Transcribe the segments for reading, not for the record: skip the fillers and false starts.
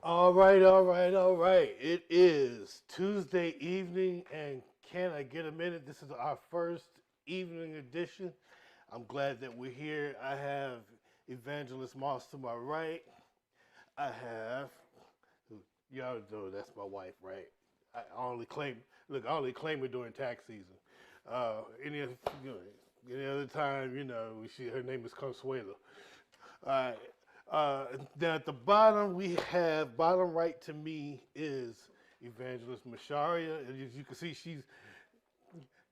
All right, all right, all right. It is Tuesday evening, and can I get a minute? This is our first evening edition. I'm glad that we're here. I have Evangelist Moss to my right. I have, y'all know that's my wife, right? I only claim, look, I only claim it during tax season. Any other time, her name is Consuelo. All right. Now at the bottom we have bottom right to me is Evangelist Masharia. And as you can see,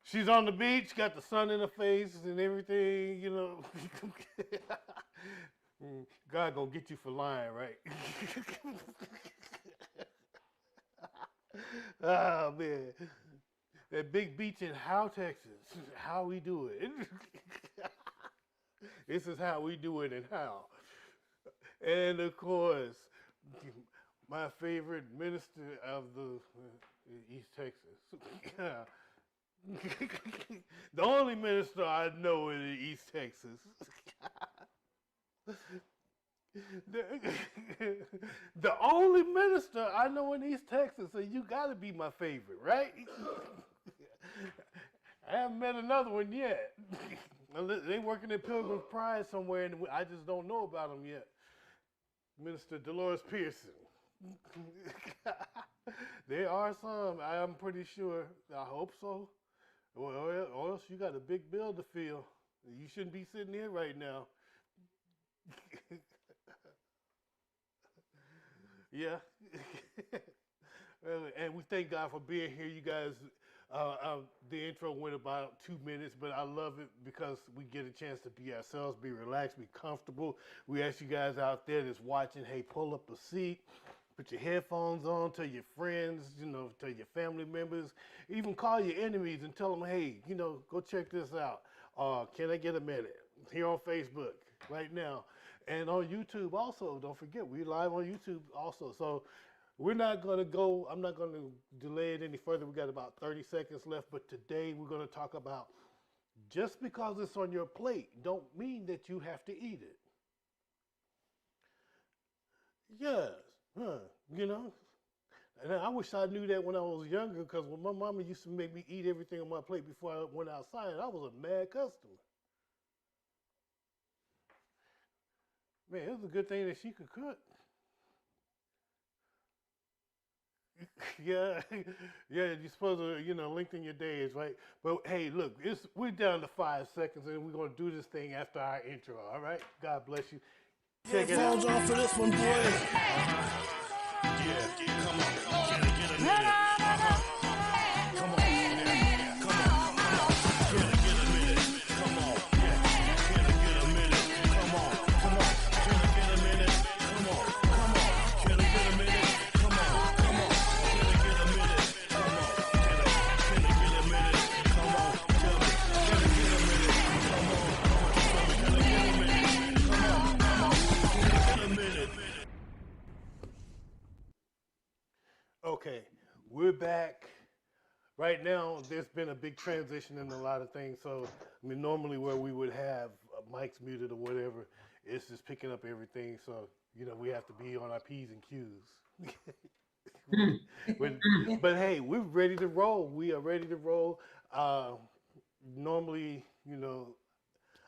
she's on the beach, got the sun in her face and everything. God gonna get you for lying, right? Oh man, that big beach in How, Texas. How we do it. This is how we do it in How. And of course, my favorite minister of the East Texas. The only minister I know in East Texas. the, the only minister I know in East Texas, so you gotta be my favorite, right? I haven't met another one yet. They working at Pilgrim's Pride somewhere, and I just don't know about them yet. Minister Dolores Pearson. There are some. I'm pretty sure. I hope so. Or else you got a big bill to fill. You shouldn't be sitting here right now. Yeah. And we thank God for being here. You guys, the intro went about 2 minutes, but I love it because we get a chance to be ourselves, be relaxed, be comfortable. We ask you guys out there that's watching, hey, pull up a seat, put your headphones on, tell your friends, tell your family members, even call your enemies and tell them, hey, go check this out. Can I get a minute? Here on Facebook right now. And on YouTube also, don't forget, we're live on YouTube also. So we're not going to go, I'm not going to delay it any further. We got about 30 seconds left, but today we're going to talk about just because it's on your plate don't mean that you have to eat it. Yes, huh, you know. And I wish I knew that when I was younger, because when my mama used to make me eat everything on my plate before I went outside, I was a mad customer. Man, it was a good thing that she could cook. Yeah, yeah, you're supposed to, lengthen your days, right? But hey, look, we're down to 5 seconds, and we're gonna do this thing after our intro. All right? God bless you. Check it out. Headphones on for this one, boys. Yeah, come on, can I get a minute? Come on, yeah, come on, can I get a minute? Come on, yeah, can I get a minute? Come on, can I get a minute? Come on, can I get a minute? Come on, can I get a minute? Come on, can I get a minute? Come on, tell me, can I get a minute? Come on, tell me, can I get a minute? Come on, can I get a minute? Okay, we're back. Right now, there's been a big transition in a lot of things. So, I mean, normally where we would have mics muted or whatever, it's just picking up everything. So, we have to be on our P's and Q's. but, but hey, we're ready to roll. We are ready to roll. Normally,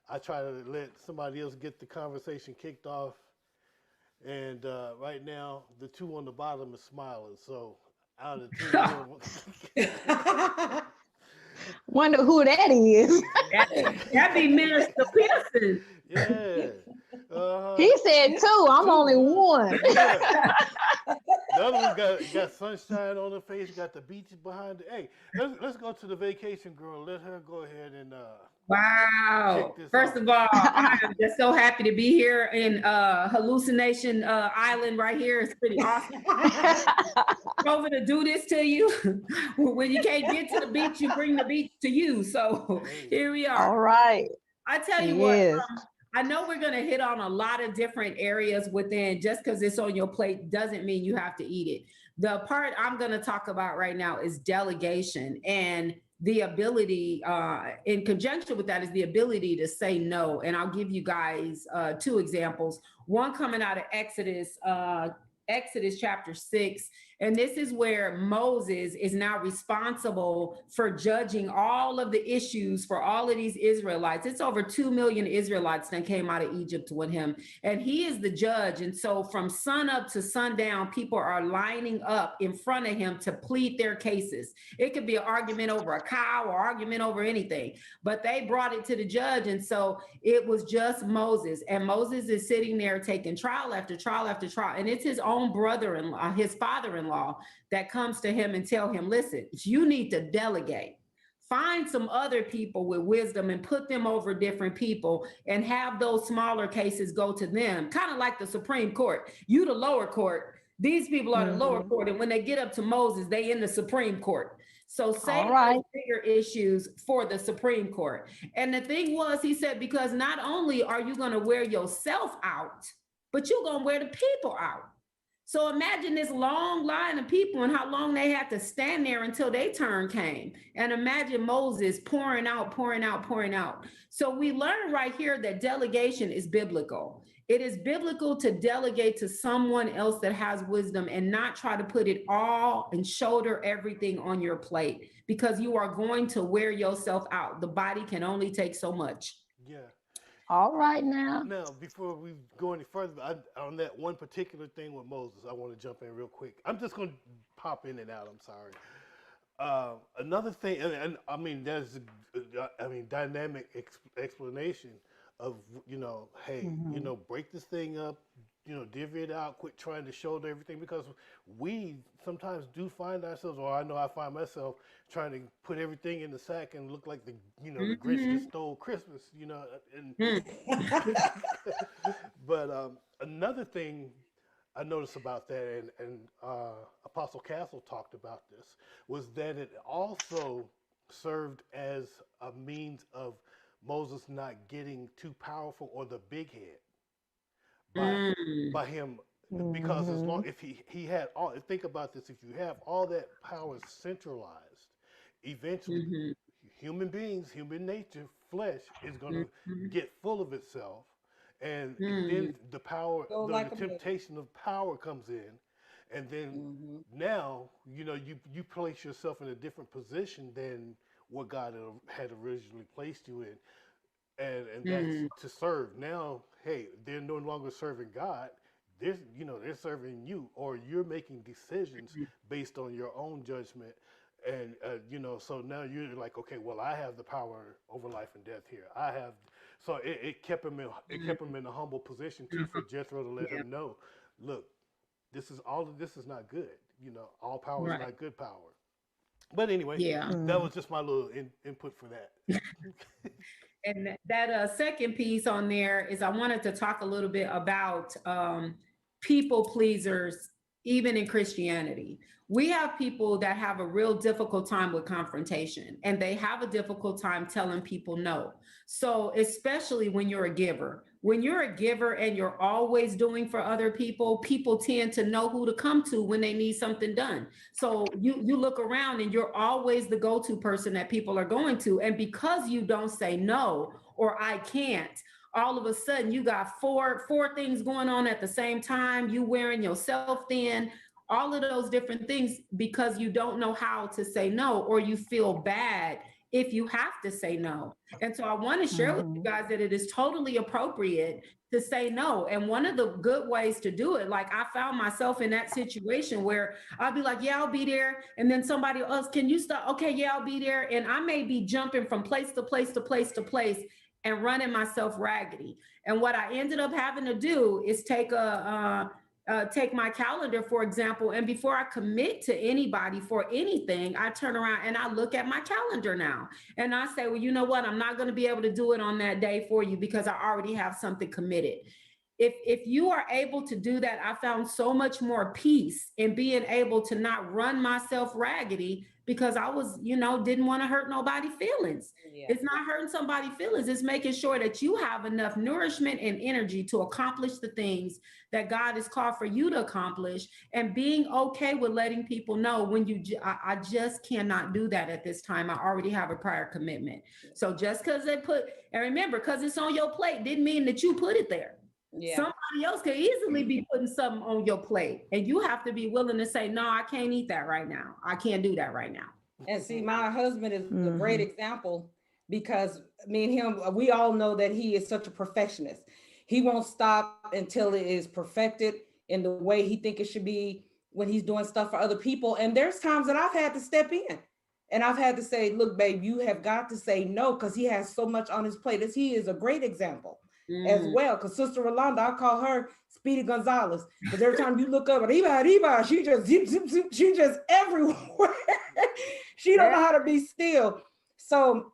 I try to let somebody else get the conversation kicked off. And right now, the two on the bottom is smiling. So out of the two of them, Wonder who that is. That'd be Minister Pearson. yeah. He said two. I'm only one. Yeah. The other one got sunshine on her face, got the beach behind it. Hey, let's go to the vacation girl. Let her go ahead and Wow. check this First out. of all, I am just so happy to be here in Hallucination Island right here. It's pretty awesome. Over to do this to you. When you can't get to the beach, you bring the beach to you. So here we are. All right. I tell you Yes. what, I know we're going to hit on a lot of different areas within. Just because it's on your plate doesn't mean you have to eat it. The part I'm going to talk about right now is delegation, and the ability in conjunction with that is the ability to say no. And I'll give you guys two examples. One coming out of Exodus Exodus chapter 6. And this is where Moses is now responsible for judging all of the issues for all of these Israelites. It's over 2 million Israelites that came out of Egypt with him. And he is the judge. And so from sun up to sundown, people are lining up in front of him to plead their cases. It could be an argument over a cow or argument over anything, but they brought it to the judge. And so it was just Moses. And Moses is sitting there taking trial after trial after trial. And it's his own brother-in-law, his father-in-law, that comes to him and tell him, listen, you need to delegate. Find some other people with wisdom and put them over different people and have those smaller cases go to them. Kind of like the Supreme Court. You the lower court. These people are the lower court. And when they get up to Moses, they in the Supreme Court. So save those bigger issues for the Supreme Court. And the thing was, he said, because not only are you going to wear yourself out, but you're going to wear the people out. So imagine this long line of people and how long they had to stand there until their turn came. And imagine Moses pouring out, pouring out, pouring out. So we learn right here that delegation is biblical. It is biblical to delegate to someone else that has wisdom and not try to put it all and shoulder everything on your plate, because you are going to wear yourself out. The body can only take so much. Yeah. All right now. Now, before we go any further, on that one particular thing with Moses, I want to jump in real quick. I'm just going to pop in and out. I'm sorry. Another thing, and I mean, there's, dynamic explanation of, hey, break this thing up, divvy it out, quit trying to shoulder everything, because we sometimes do find ourselves, or I know I find myself trying to put everything in the sack and look like the Grinch that stole Christmas, and but another thing I noticed about that, and Apostle Castle talked about this, was that it also served as a means of Moses not getting too powerful or the big head by him, because as long, if he had all, think about this, if you have all that power centralized, eventually human beings, human nature, flesh is going to get full of itself, and then the power, the temptation of power comes in, and then now you place yourself in a different position than what God had originally placed you in, and that's to serve. Now, hey, they're no longer serving God. They're serving you, or you're making decisions based on your own judgment, and so now you're like, okay, well, I have the power over life and death here. I have, so it kept him in a humble position too, for Jethro to let him know, look, this is not good. All power is not good power. But anyway, that was just my little input for that. And that second piece on there is, I wanted to talk a little bit about people pleasers, even in Christianity. We have people that have a real difficult time with confrontation, and they have a difficult time telling people no. So especially when you're a giver. When you're a giver and you're always doing for other people, people tend to know who to come to when they need something done. So you look around and you're always the go-to person that people are going to. And because you don't say no, or I can't, all of a sudden you got four things going on at the same time. You wearing yourself thin, all of those different things, because you don't know how to say no, or you feel bad if you have to say no. And so I want to share with you guys that it is totally appropriate to say no. And one of the good ways to do it, like I found myself in that situation where I'll be like, yeah, I'll be there. And then somebody else, can you stop? Okay, yeah, I'll be there. And I may be jumping from place to place to place to place and running myself raggedy. And what I ended up having to do is take my calendar, for example, and before I commit to anybody for anything, I turn around and I look at my calendar now. And I say, well, you know what? I'm not going to be able to do it on that day for you because I already have something committed. If you are able to do that, I found so much more peace in being able to not run myself raggedy, because I was, didn't want to hurt nobody's feelings. Yeah. It's not hurting somebody's feelings. It's making sure that you have enough nourishment and energy to accomplish the things that God has called for you to accomplish, and being okay with letting people know when I just cannot do that at this time. I already have a prior commitment. So just because and remember, because it's on your plate didn't mean that you put it there. Yeah. Somebody else could easily be putting something on your plate, and you have to be willing to say, no, I can't eat that right now. I can't do that right now. And see, my husband is a great example, because me and him, we all know that he is such a perfectionist. He won't stop until it is perfected in the way he think it should be when he's doing stuff for other people. And there's times that I've had to step in and I've had to say, look, babe, you have got to say no, because he has so much on his plate. As he is a great example as well. Because Sister Rolanda, I call her Speedy Gonzalez, because every time you look up at Eva, she just zip, zip, zip, she just everywhere. She don't know how to be still. So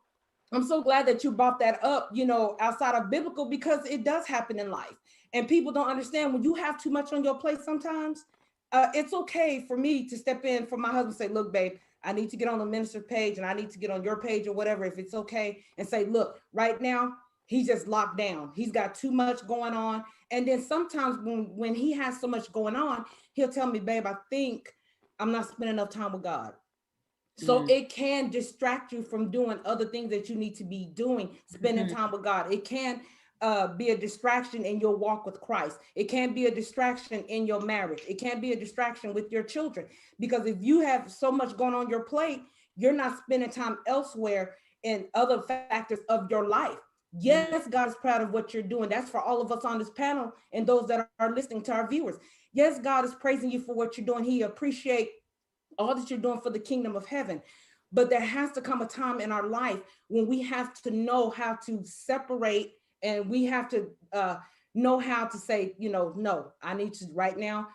I'm so glad that you brought that up, you know, outside of biblical, because it does happen in life. And people don't understand when you have too much on your plate sometimes. It's okay for me to step in for my husband and say, look, babe, I need to get on the minister page and I need to get on your page or whatever, if it's okay. And say, look, right now, he's just locked down. He's got too much going on. And then sometimes when he has so much going on, he'll tell me, babe, I think I'm not spending enough time with God. So it can distract you from doing other things that you need to be doing, spending time with God. It can be a distraction in your walk with Christ. It can be a distraction in your marriage. It can be a distraction with your children. Because if you have so much going on your plate, you're not spending time elsewhere in other factors of your life. Yes, God is proud of what you're doing. That's for all of us on this panel and those that are listening to our viewers. Yes, God is praising you for what you're doing. He appreciates all that you're doing for the kingdom of heaven. But there has to come a time in our life when we have to know how to separate, and we have to know how to say, you know, no, I need to right now.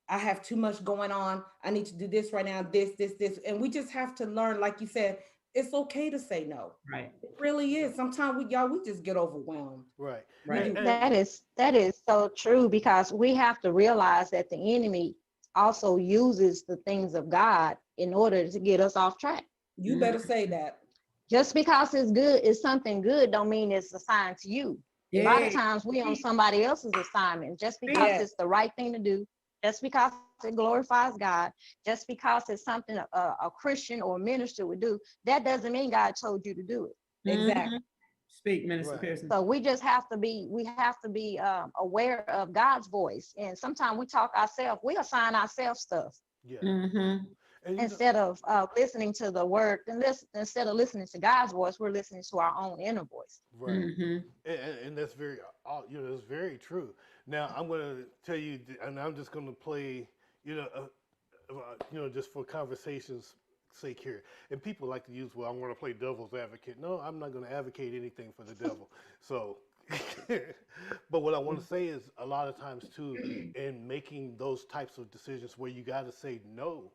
I have too much going on. I need to do this right now, this. And we just have to learn, like you said, it's okay to say no. Right. It really is. Sometimes we just get overwhelmed. Right. Right. That is so true, because we have to realize that the enemy also uses the things of God in order to get us off track. You better say that. Just because it's good, it's something good, don't mean it's assigned to you. A lot of times we on somebody else's assignment, just because it's the right thing to do, just because it glorifies God, just because it's something a Christian or a minister would do, that doesn't mean God told you to do it. Exactly. Speak, Minister Pearson. So we just have to be, aware of God's voice. And sometimes we talk ourselves, we assign ourselves stuff. Yeah. Instead of listening to the word, and instead of listening to God's voice, we're listening to our own inner voice. Right. And that's very, that's very true. Now I'm going to tell you, and I'm just going to play, just for conversation's sake here. And people like to use, well, I'm going to play devil's advocate. No, I'm not going to advocate anything for the devil. So, but what I want to say is, a lot of times too, in making those types of decisions where you got to say no,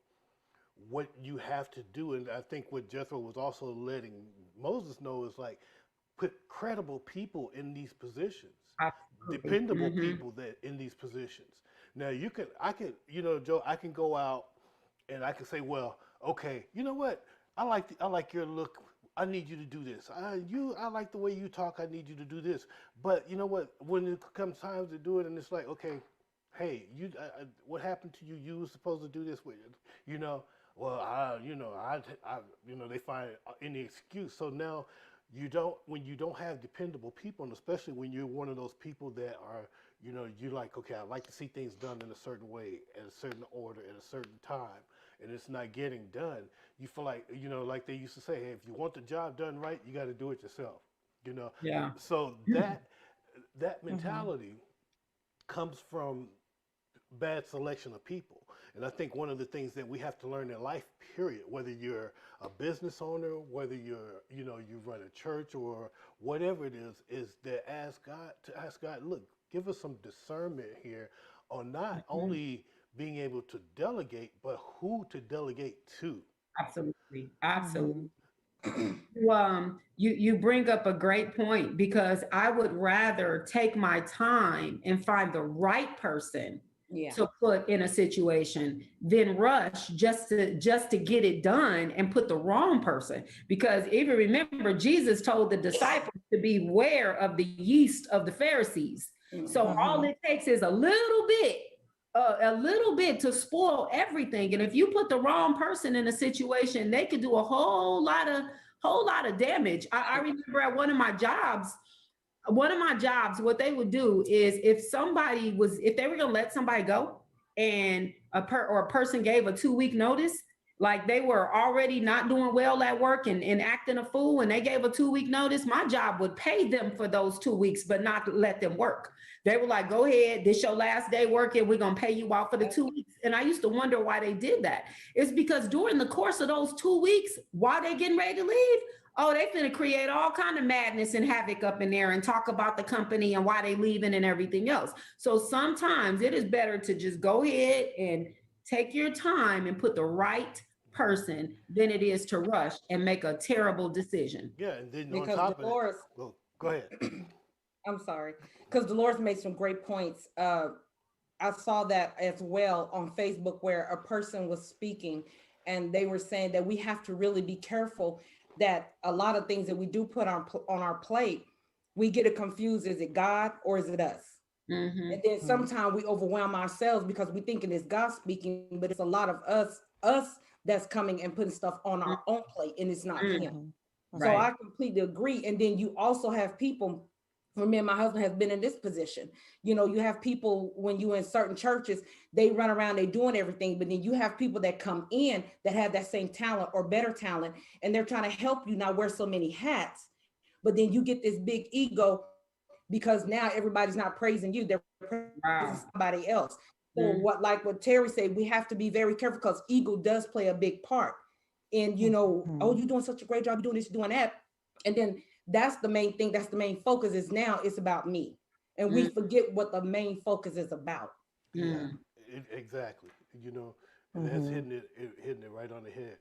what you have to do, and I think what Jethro was also letting Moses know, is like, put credible people in these positions, dependable people that in these positions. Now I can, Joe, I can go out and I can say, well, okay, you know what? I like your look. I need you to do this. I like the way you talk. I need you to do this. But you know what? When it comes time to do it, and it's like, okay, hey, what happened to you? You were supposed to do this with, well, they find any excuse. So now when you don't have dependable people, and especially when you're one of those people that are, you're like, okay, I like to see things done in a certain way, at a certain order, at a certain time, and it's not getting done. You feel like, like they used to say, hey, if you want the job done right, you got to do it yourself, Yeah. So that mentality comes from bad selection of people. And I think one of the things that we have to learn in life, period, whether you're a business owner, whether you run a church or whatever it is that ask God, look, give us some discernment here on not only being able to delegate, but who to delegate to. Absolutely. You bring up a great point, because I would rather take my time and find the right person to put in a situation than rush just to get it done and put the wrong person. Because if you remember, Jesus told the disciples to beware of the yeast of the Pharisees. So all it takes is a little bit to spoil everything. And if you put the wrong person in a situation, they could do a whole lot of damage. I remember at one of my jobs, one of my jobs, what they would do is if they were going to let somebody go and a person gave a 2-week notice, like they were already not doing well at work and acting a fool, and they gave a 2-week notice, my job would pay them for those 2 weeks, but not let them work. They were like, go ahead, this your last day working, we're going to pay you out for the 2 weeks. And I used to wonder why they did that. It's because during the course of those 2 weeks, while they getting ready to leave, oh, they finna create all kind of madness and havoc up in there and talk about the company and why they leaving and everything else. So sometimes it is better to just go ahead and take your time and put the right person than it is to rush and make a terrible decision. Yeah, and then Because on top Dolores, of it, well, go ahead. I'm sorry, because Dolores made some great points. I saw that as well on Facebook where a person was speaking and they were saying that we have to really be careful that a lot of things that we do put on our plate, we get it confused. Is it God or is it us? Mm-hmm. And then sometimes we overwhelm ourselves because we thinking it's God speaking, but it's a lot of us that's coming and putting stuff on our own plate, and it's not him. So Right. I completely agree. And then you also have people, for me and my husband has been in this position. You know, you have people when you in certain churches, they run around, they doing everything, but then you have people that come in that have that same talent or better talent, and they're trying to help you not wear so many hats. But then you get this big ego because now everybody's not praising you, they're praising somebody else. So what Terry said, we have to be very careful because ego does play a big part in, you know, oh, you're doing such a great job, you're doing this, you're doing that. And then that's the main thing, that's the main focus is now it's about me. And we forget what the main focus is about. Yeah, exactly. You know, and that's hitting it right on the head.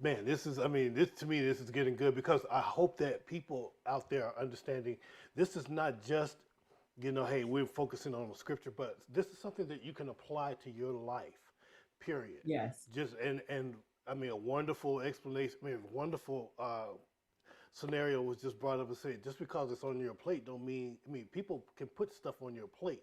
Man, this to me, this is getting good because I hope that people out there are understanding this is not just, you know, hey, we're focusing on the scripture, but this is something that you can apply to your life, period. Yes. Just, and I mean, a wonderful explanation, I mean, a wonderful scenario was just brought up and said, just because it's on your plate don't mean, I mean, people can put stuff on your plate.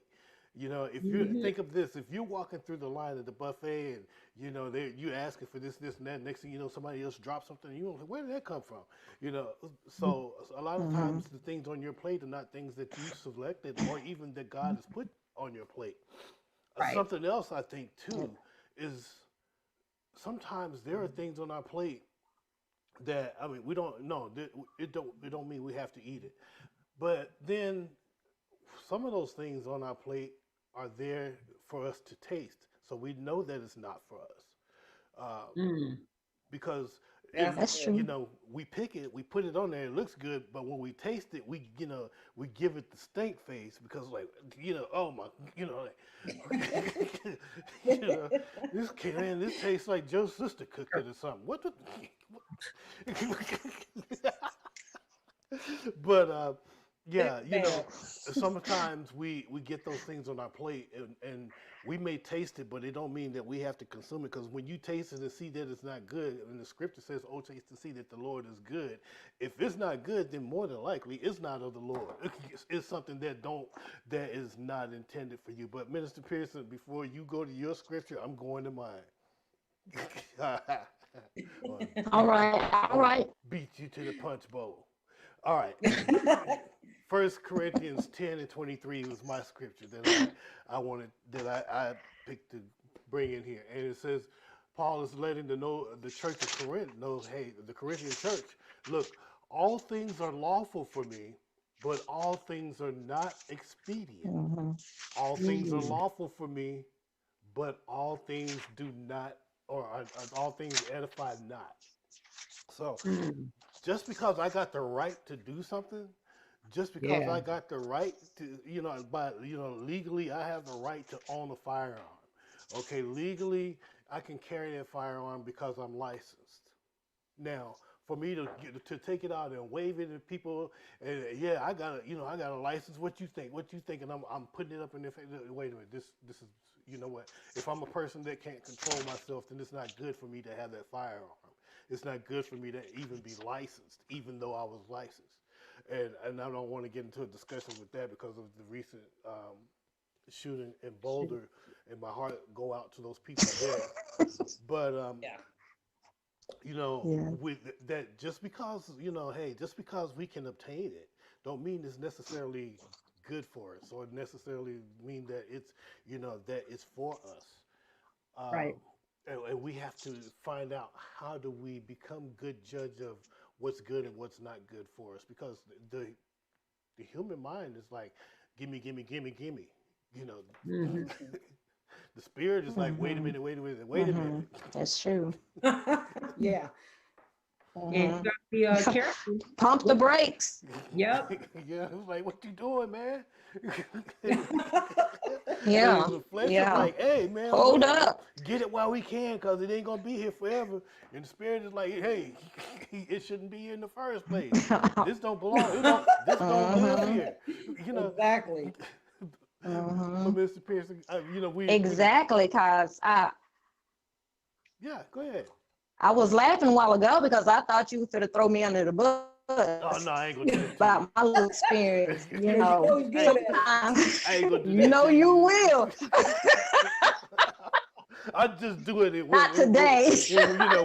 You know, if you think of this, if you're walking through the line at the buffet and, you know, you asking for this, and that, next thing you know, somebody else drops something, and you don't, where did that come from? You know, so a lot of times the things on your plate are not things that you selected or even that God has put on your plate. Right. Something else I think too is sometimes there are things on our plate that, I mean, we don't know, it don't mean we have to eat it. But then some of those things on our plate are there for us to taste, so we know that it's not for us. Because That's true. you know, we pick it, we put it on there, it looks good, but when we taste it, we, you know, we give it the stink face because, like, you know, oh my, you know, like, you know, this tastes like Joe's sister cooked it or something. What the? But yeah, you know, sometimes we get those things on our plate and we may taste it, but it don't mean that we have to consume it. Because when you taste it and see that it's not good, and the scripture says, "Oh, taste and see that the Lord is good." If it's not good, then more than likely it's not of the Lord. It's something that is not intended for you. But Minister Pearson, before you go to your scripture, I'm going to mine. All right. Beat you to the punch bowl. All right. 1 Corinthians 10 and 23 was my scripture that I picked to bring in here. And it says, Paul is letting the church of Corinth know, hey, the Corinthian church, look, all things are lawful for me, but all things are not expedient. All things are lawful for me, but all things do not, or all things edify not. So just because I got the right to do something, just because I got the right to, you know, legally I have the right to own a firearm. Okay, legally I can carry that firearm because I'm licensed. Now, for me to take it out and wave it at people, and I got a license. What you think? What you think? And I'm putting it up in their face. Wait a minute, this is, you know what? If I'm a person that can't control myself, then it's not good for me to have that firearm. It's not good for me to even be licensed, even though I was licensed. And I don't want to get into a discussion with that because of the recent shooting in Boulder, and my heart go out to those people there. But you know, with that, just because, you know, hey, just because we can obtain it don't mean it's necessarily good for us or necessarily mean that it's, that it's for us. Right. And we have to find out how do we become good judge of what's good and what's not good for us, because the human mind is like, gimme, gimme, gimme, gimme. You know, Mhm. the spirit is like, wait a minute, wait a minute, wait a minute. That's true. Yeah. And you Mhm. got to be careful. Pump the brakes. Yep. Yeah, it's like, what you doing, man? Yeah. And the flesh is Yeah. like, hey, man, Hold up. get it while we can, because it ain't gonna be here forever. And the spirit is like, hey, it shouldn't be here in the first place. This don't belong. This don't live here. You know, Exactly. but Mhm. Mr. Pearson, we Exactly, cause yeah, go ahead. I was laughing a while ago because I thought you were gonna throw me under the bus Oh no, I ain't gonna do that to about my little experience. you. You good at it. Sometimes I ain't gonna do you that know to you will. I just doing it Not today.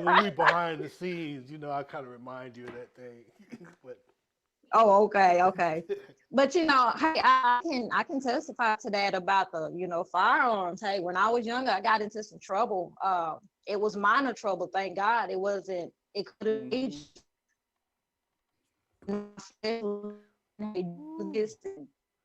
when we behind the scenes, I kind of remind you of that thing. But Oh, okay. But hey, I can testify to that about the firearms. Hey, when I was younger, I got into some trouble. It was minor trouble, thank God. It wasn't. It could have reached this.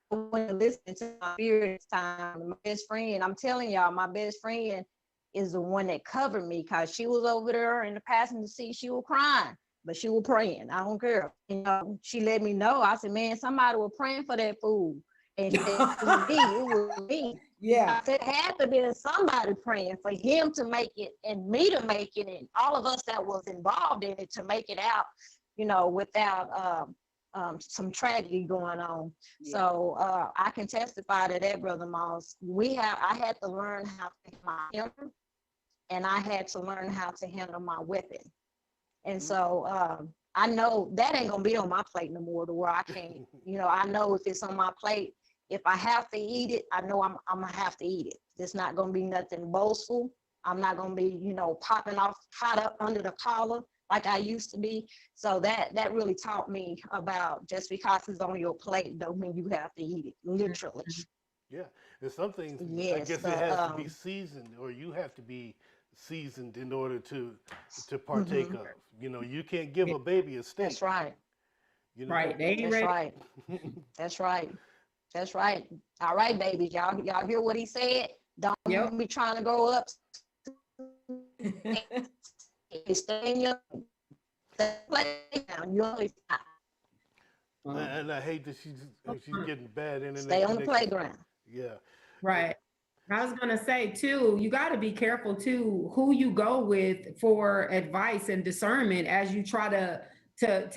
When listening to my experience time, my best friend, I'm telling y'all, my best friend is the one that covered me, because she was over there in the passenger seat. She was crying, but she was praying. I don't care. She let me know. I said, man, somebody was praying for that fool. And she said, it was me. It was me. Yeah. I said, it had to be somebody praying for him to make it and me to make it and all of us that was involved in it to make it out, without some tragedy going on. Yeah. So I can testify to that, Brother Moss. I had to learn how to handle my temper, and I had to learn how to handle my weapon. And so I know that ain't gonna be on my plate no more, to where I can't, I know if it's on my plate, if I have to eat it, I know I'm gonna have to eat it. It's not gonna be nothing boastful. I'm not gonna be, popping off hot up under the collar like I used to be. So that really taught me about, just because it's on your plate don't mean you have to eat it, literally. yeah, there's some things, I Yes, guess it has to be seasoned, or you have to be seasoned in order to partake of. You can't give a baby a steak. that's right. Right. They ain't That's ready. right. That's right. That's right. All right, babies. Y'all hear what he said? Don't Yep. be trying to grow up. Stay in your playground. You always And I hate that she's getting bad internet stay on the connection. playground. Yeah. Right. I was going to say too, you got to be careful too, who you go with for advice and discernment as you try to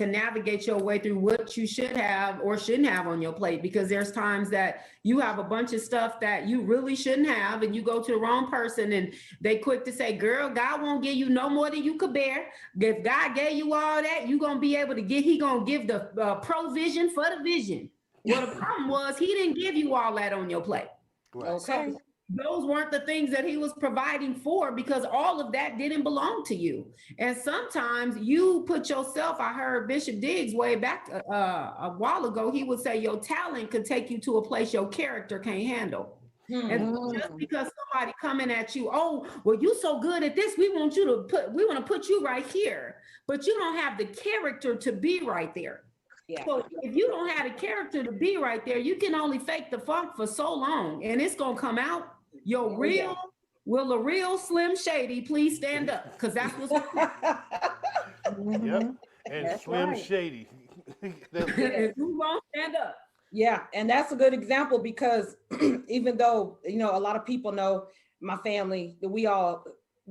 navigate your way through what you should have or shouldn't have on your plate, because there's times that you have a bunch of stuff that you really shouldn't have, and you go to the wrong person and they quick to say, girl, God won't give you no more than you could bear. If God gave you all that, you're going to be able to he going to give the provision for the vision. Well, the problem was he didn't give you all that on your plate. Right. Okay. So those weren't the things that he was providing for, because all of that didn't belong to you. And sometimes you put yourself, I heard Bishop Diggs way back a while ago, he would say your talent could take you to a place your character can't handle. And so just because somebody coming at you, oh, well, you so good at this, we want to put you right here, but you don't have the character to be right there. Yeah. So if you don't have the character to be right there, you can only fake the funk for so long, and it's gonna come out. Your real, will a real Slim Shady please stand up? Because that's what's Yep. And That's Slim right. Shady. who's gonna stand up? Yeah, and that's a good example, because even though, a lot of people know my family, that we all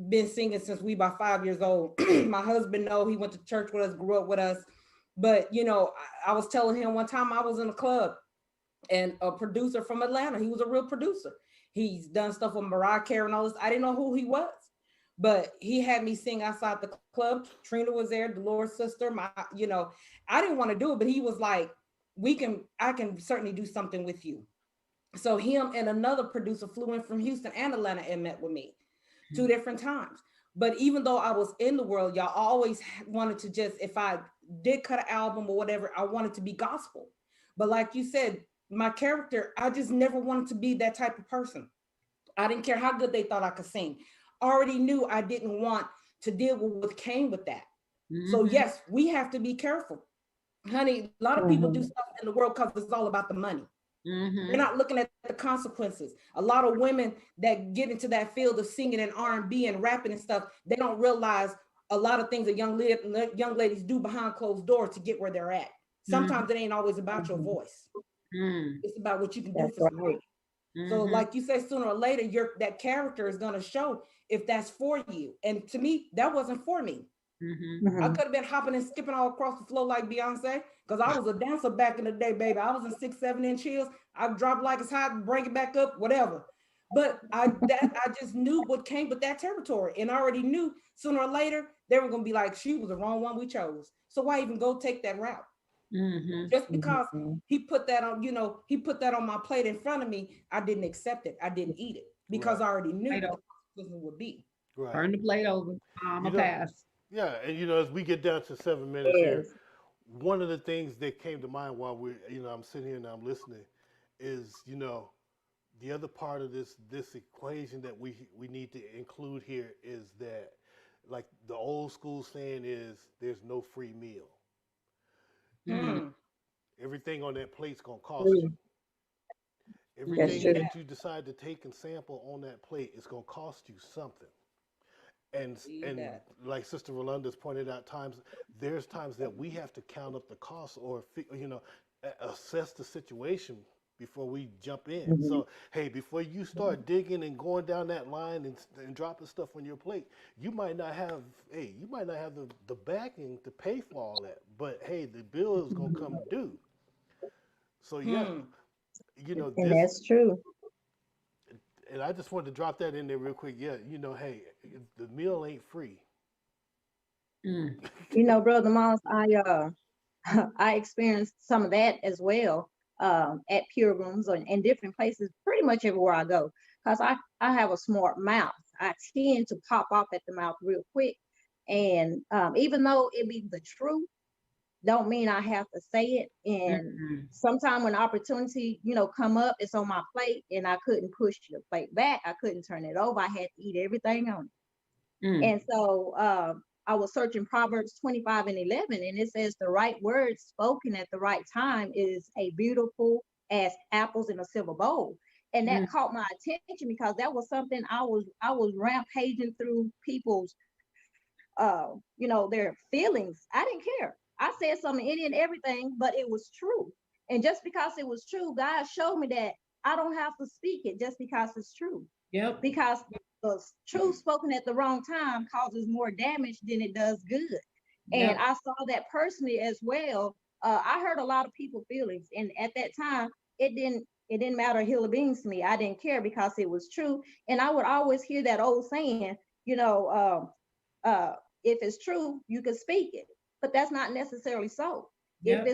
been singing since we about 5 years old. My husband know, he went to church with us, grew up with us. But, I was telling him one time I was in a club, and a producer from Atlanta, he was a real producer. He's done stuff with Mariah Carey and all this. I didn't know who he was, but he had me sing outside the club. Trina was there, Dolores' sister. I didn't want to do it, but he was like, I can certainly do something with you. So him and another producer flew in from Houston and Atlanta and met with me 2 different times. But even though I was in the world, y'all always wanted to just, if I did cut an album or whatever, I wanted to be gospel. But like you said, my character, I just never wanted to be that type of person. I didn't care how good they thought I could sing. Already knew I didn't want to deal with what came with that. So yes, we have to be careful. Honey, a lot of people do stuff in the world because it's all about the money. They're not looking at the consequences. A lot of women that get into that field of singing and R&B and rapping and stuff, they don't realize a lot of things that young ladies do behind closed doors to get where they're at. Sometimes it ain't always about your voice. It's about what you can do for somebody. So like you say, sooner or later, that character is going to show if that's for you. And to me, that wasn't for me. I could have been hopping and skipping all across the floor like Beyonce, because I was a dancer back in the day, baby. I was in 6-7 inch heels. I dropped like it's hot, bring it back up, whatever. But I just knew what came with that territory, and I already knew sooner or later they were gonna be like, she was the wrong one we chose. So why even go take that route? Just because he put that on, he put that on my plate in front of me, I didn't accept it. I didn't eat it because I already knew what the consequences would be. Turn the plate over. I'm a pass. Yeah, and as we get down to 7 minutes here, one of the things that came to mind while I'm sitting here and I'm listening is, the other part of this equation that we need to include here is that, like the old school saying is, there's no free meal. Everything on that plate's gonna cost you. Everything that you decide to take and sample on that plate is gonna cost you something. And like Sister Rolanda's pointed out, there's times that we have to count up the cost or assess the situation before we jump in. So hey, before you start digging and going down that line and dropping stuff on your plate, you might not have the backing to pay for all that. But hey, the bill is gonna come due. So And that's true. And I just wanted to drop that in there real quick. Yeah, hey, the meal ain't free. Brother Moss, I experienced some of that as well at Pure Rooms and different places, pretty much everywhere I go, because I have a smart mouth. I tend to pop off at the mouth real quick, and even though it be the truth, don't mean I have to say it. And sometimes when opportunity, come up, it's on my plate and I couldn't push the plate back. I couldn't turn it over. I had to eat everything on it. And so I was searching Proverbs 25:11, and it says the right words spoken at the right time is a beautiful as apples in a silver bowl. And that caught my attention because that was something I was rampaging through people's, their feelings. I didn't care. I said something, any and everything, but it was true. And just because it was true, God showed me that I don't have to speak it just because it's true. Yep. Because the truth spoken at the wrong time causes more damage than it does good. Yep. And I saw that personally as well. I heard a lot of people's feelings, and at that time, it didn't matter a hill of beans to me. I didn't care because it was true. And I would always hear that old saying, if it's true, you can speak it. But that's not necessarily so. Yep. If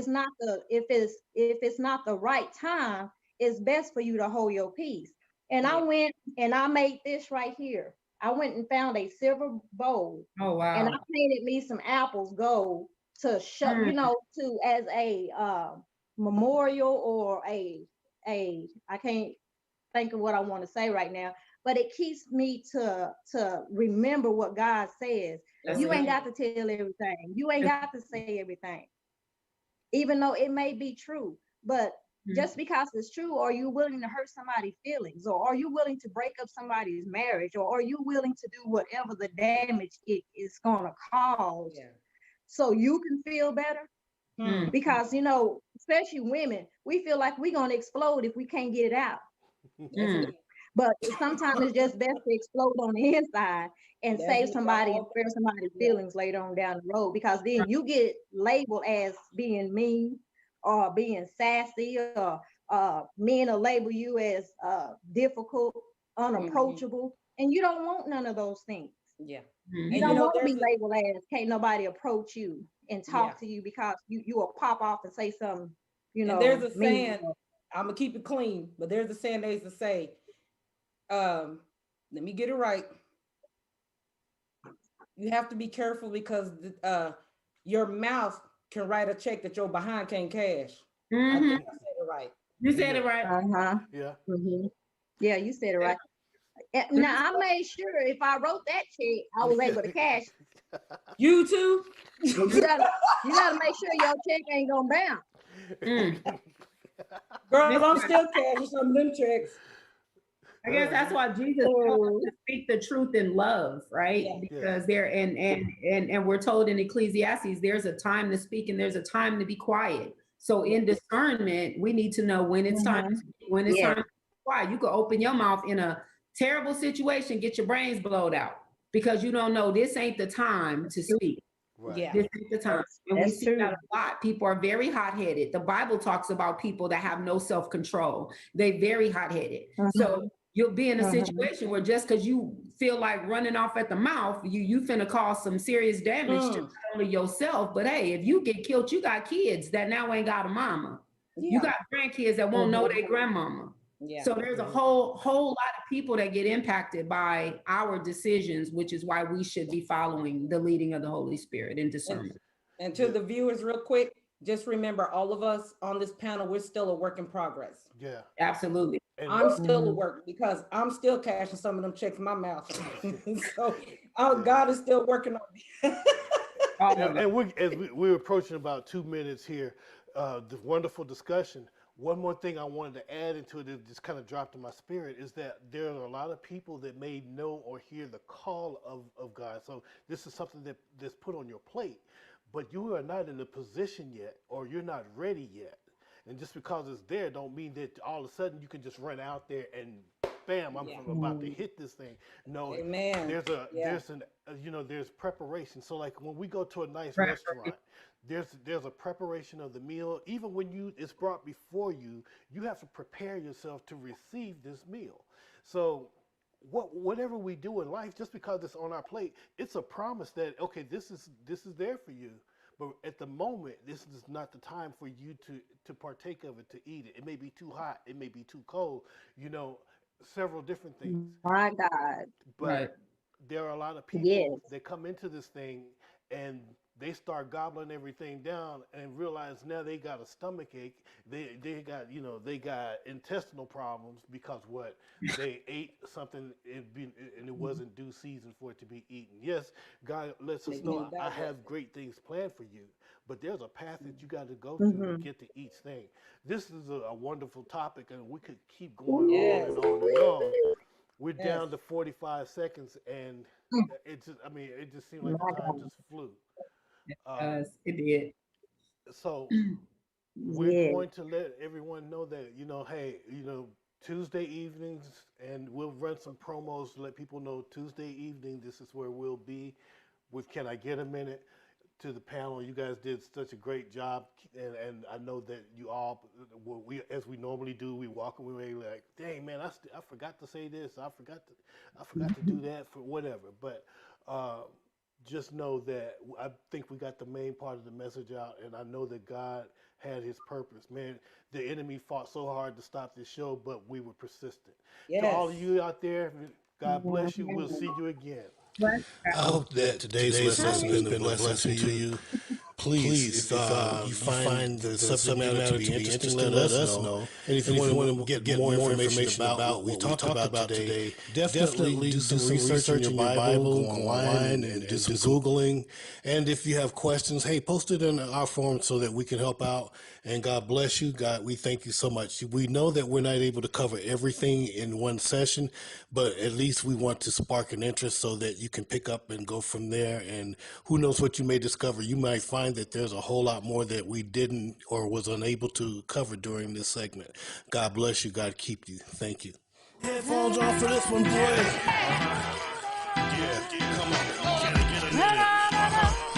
it's not the right time, it's best for you to hold your peace. And I went and I made this right here. I went and found a silver bowl. Oh wow! And I painted me some apples gold to show, to as a memorial or a I can't think of what I want to say right now, but it keeps me to remember what God says. You ain't got to tell everything. You ain't got to say everything, even though it may be true. But just because it's true, are you willing to hurt somebody's feelings, or are you willing to break up somebody's marriage, or are you willing to do whatever the damage it is going to cause so you can feel better? Because, especially women, we feel like we're going to explode if we can't get it out. But sometimes it's just best to explode on the inside and save somebody and spare somebody's feelings later on down the road, because then you get labeled as being mean or being sassy, or men will label you as difficult, unapproachable, and you don't want none of those things. Yeah. You don't want to be labeled as can't nobody approach you and talk to you because you will pop off and say something, And there's a saying, I'm gonna keep it clean, but there's a saying they used to say, let me get it right. You have to be careful because your mouth can write a check that your behind can't cash. I Mhm. think I said it right. You said it right. Uh-huh. Yeah. Yeah, you said it right. Now I made sure if I wrote that check, I was able to cash. You too? Well, you gotta make sure your check ain't gonna bounce. Mm. Girl, I'm still cashing some of them checks. I guess that's why Jesus told us to speak the truth in love, right? Yeah. Because there and we're told in Ecclesiastes, there's a time to speak and there's a time to be quiet. So in discernment, we need to know when it's time to speak, when it's time to be quiet. You could open your mouth in a terrible situation, get your brains blowed out because you don't know this ain't the time to speak. Right. Yeah. This ain't the time. And we see that a lot. People are very hot-headed. The Bible talks about people that have no self-control. They very hot-headed. So you'll be in a situation where just because you feel like running off at the mouth, you finna cause some serious damage to not only yourself, but hey, if you get killed, you got kids that now ain't got a mama. You got grandkids that won't know their grandmama. Yeah. So there's a whole lot of people that get impacted by our decisions, which is why we should be following the leading of the Holy Spirit in discernment. And to the viewers, real quick, just remember, all of us on this panel, we're still a work in progress. Yeah. Absolutely. And I'm still a work because I'm still cashing some of them checks in my mouth. So God is still working on me. and we're approaching about 2 minutes here, the wonderful discussion. One more thing I wanted to add into it that just kind of dropped in my spirit is that there are a lot of people that may know or hear the call of God. So this is something that's put on your plate, but you are not in a position yet, or you're not ready yet. And just because it's there don't mean that all of a sudden you can just run out there and bam, I'm about to hit this thing. No, Amen. there's preparation. So like when we go to a nice restaurant, there's a preparation of the meal. Even when it's brought before you, you have to prepare yourself to receive this meal. So whatever we do in life, just because it's on our plate, it's a promise that okay, this is there for you. But at the moment, this is not the time for you to partake of it, to eat it. It may be too hot. It may be too cold. Several different things. My God. But there are a lot of people that come into this thing and they start gobbling everything down and realize now they got a stomach ache. They got intestinal problems because they ate something and it wasn't due season for it to be eaten. Yes, God lets us know I have great things planned for you, but there's a path that you got to go through to get to each thing. This is a wonderful topic, and we could keep going on and on and on. We're down to 45 seconds, and it just seemed like the time just flew. It did. So we're going to let everyone know that, Tuesday evenings, and we'll run some promos to let people know Tuesday evening, this is where we'll be with Can I Get a Minute? To the panel. You guys did such a great job, and I know that you all, as we normally do, we walk away like, dang man, I forgot to say this, I forgot to do that for whatever. But just know that I think we got the main part of the message out, and I know that God had His purpose. Man, the enemy fought so hard to stop this show, but we were persistent. To all of you out there, God bless you. We'll see you again. I hope that today's lesson has been a blessing to you. Please, if you find the subject matter to be interesting, let us know. And if you want to get more information about what we talked about today, definitely do some research in your Bible, go online and do some Googling. And if you have questions, hey, post it in our forum so that we can help out. And God bless you. God, we thank you so much. We know that we're not able to cover everything in one session, but at least we want to spark an interest so that you can pick up and go from there. And who knows what you may discover. You might find that there's a whole lot more that we didn't or was unable to cover during this segment. God bless you. God keep you. Thank you. Headphones on for this one, boys. Yeah, come on. Can I get a minute?